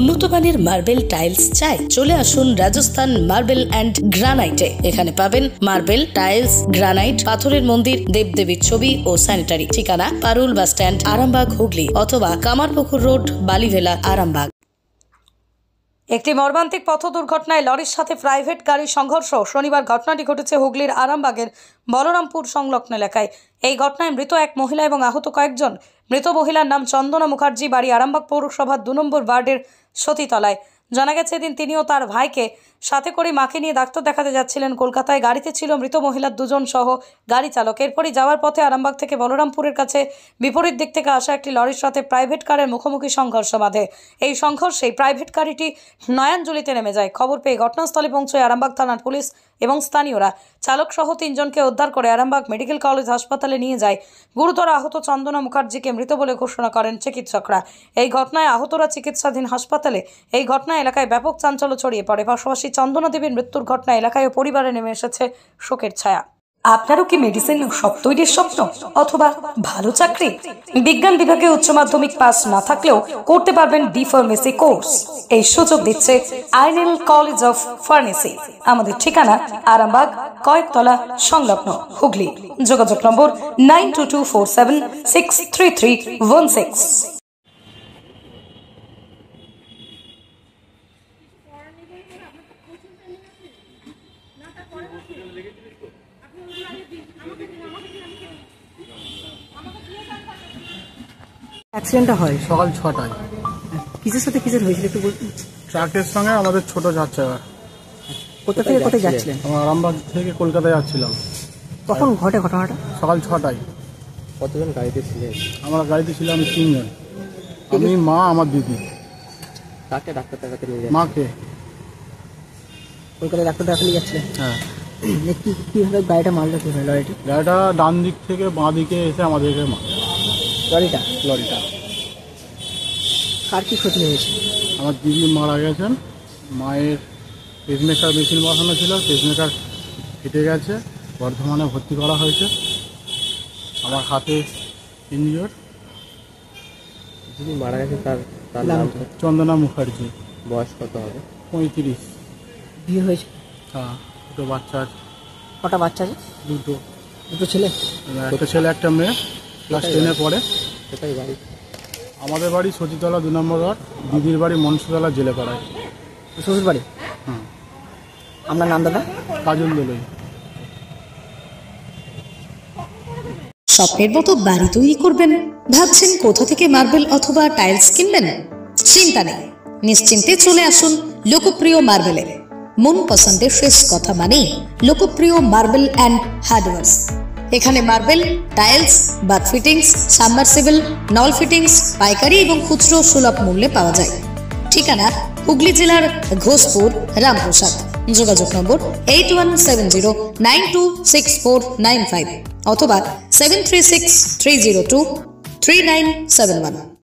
উন্নত মানের marble tiles চাই? চলে আসুন রাজস্থান মার্বেল অ্যান্ড গ্রানাইটে। এখানে পাবেন মার্বেল, টাইলস, গ্রানাইট, পাথরের মন্দির, দেবদেবীর ছবি ও স্যানিটারি। ঠিকানা পারুল বাস স্ট্যান্ড, আরামবাগ, হুগলি, অথবা কামারপুকুর রোড, বালিভেলা, আরামবাগ। একটি মর্মান্তিক পথ দুর্ঘটনায় লরির সাথে প্রাইভেট গাড়ির সংঘর্ষ। শনিবার ঘটনাটি ঘটেছে হুগলির আরামবাগের বলরামপুর সংলগ্ন এলাকায়। এই ঘটনায় মৃত এক মহিলা এবং আহত কয়েকজন। মৃত মহিলার নাম চন্দনা মুখার্জি, বাড়ি আরামবাগ পৌরসভার 2 নম্বর ওয়ার্ডের সতীতলায়। জানা গেছে এদিন তিনি ও তার ভাইকে সাথে করে মাকে নিয়ে ডাক্তার দেখাতে যাচ্ছিলেন কলকাতায়। গাড়িতে ছিল মৃত মহিলার 2 জন সহ গাড়ি চালক। এরপরই যাওয়ার পথে আরামবাগ থেকে বলরামপুরের কাছে বিপরীত দিক থেকে আসা একটি লরির সাথে প্রাইভেট কারের মুখোমুখি সংঘর্ষ বাধে। এই সংঘর্ষে প্রাইভেট গাড়িটি নয়াঞ্জলিতে নেমে যায়। খবর পেয়ে ঘটনাস্থলে পৌঁছয় আরামবাগ থানার পুলিশ এবং স্থানীয়রা। চালক সহ 3 জনকে উদ্ধার করে আরামবাগ মেডিকেল কলেজ হাসপাতালে নিয়ে যায়। গুরুতর আহত চন্দনা মুখার্জিকে মৃত বলে ঘোষণা করেন চিকিৎসকরা। এই ঘটনায় আহতরা চিকিৎসাধীন হাসপাতালে। এই ঘটনায় এলাকায় ব্যাপক চাঞ্চল্য ছড়িয়ে পড়ে। পাশাপাশি চন্দনা দেবীর মৃত্যুর ঘটনায় এলাকায় ও পরিবারে নেমে এসেছে শোকের ছায়া। আপনারও কি মেডিসিন শপ তৈরির স্বপ্ন অথবা ভালো চাকরি? বিজ্ঞান বিভাগে উচ্চ মাধ্যমিক পাস না থাকলেও করতে পারবেন ডি ফার্মেসি কোর্স। এই সুযোগ দিচ্ছে আইনেল কলেজ অফ ফার্মেসি। আমাদের ঠিকানা আরামবাগ কয়েকতলা সংলগ্ন, হুগলি। যোগাযোগ নম্বর 9224763316। অ্যাক্সিডেন্টটা হয় সকাল 6টায়। কিসের সাথে কিসের হয়েছিল একটু বলুন। ট্রাকের সঙ্গে আমাদের ছোট 4 চাকা। কোথা থেকে কোথায় যাচ্ছিলেন? আমরা আরামবাগ থেকে কলকাতায় যাচ্ছিলাম। কখন ঘটে ঘটনাটা? সকাল 6টায়। কতজন গাড়িতে ছিলেন? আমরা গাড়িতে ছিলাম 3 জন, আমি, মা, আমার দিদি। কাকে ডাক্তার দেখাতে নিয়ে যান? মাকে। কলকাতায় ডাক্তার দেখাতে যাচ্ছিলেন? হ্যাঁ। কিভাবে গাড়িটা মারলো? কিভাবে লরিটি? গাড়িটা ডান দিক থেকে বাঁ দিকে এসে আমাদেরকে লরিটা। কার কি ক্ষতি হয়েছে? আমার দিদি মারা গেছেন। মায়ের পেসমেকার মেশিন বসানো ছিল, পেসমেকার ফেটে গেছে, বর্ধমানে ভর্তি করা হয়েছে। আমার হাতে ইনজিওর। যিনি মারা গেছে তার নাম? চন্দনা মুখার্জি। বয়স কত হবে? 35। বিয়ে হয়েছে? হ্যাঁ, দুটো বাচ্চা আছে। কটা বাচ্চা আছে? দুটো ছেলে? একটা ছেলে একটা মেয়ে, ক্লাস 10-এ পড়ে। কোথায় বাড়ি? আমাদের বাড়ি সতীতলা 2 নম্বর ওয়ার্ড, দিদির বাড়ি মনসুতলা জেলেপাড়ায়। শ্বশুর বাড়ি? হুম। আপনার নাম দাদা? কাজল দোলই। স্বপ্নের মতো বাড়ি তৈরি করবেন? ভাবছেন কোথা থেকে মার্বেল অথবা টাইলস কিনবেন? চিন্তা নেই, নিশ্চিন্তে চলে আসুন লোকপ্রিয় মার্বেলে। মন পছন্দের শেষ কথা মানেই লোকপ্রিয় মার্বেল অ্যান্ড হার্ডওয়্যার্স। এখানে marble, tiles, bath fittings, submersible, নল ফিটিংস পাইকারি এবং খুচরো সুলভ মূল্যে পাওয়া যায়। ঠিকানা হুগলি জেলার ঘোষপুর, রামপ্রসাদ। যোগাযোগ নম্বর 8170926495 অথবা 7363023971।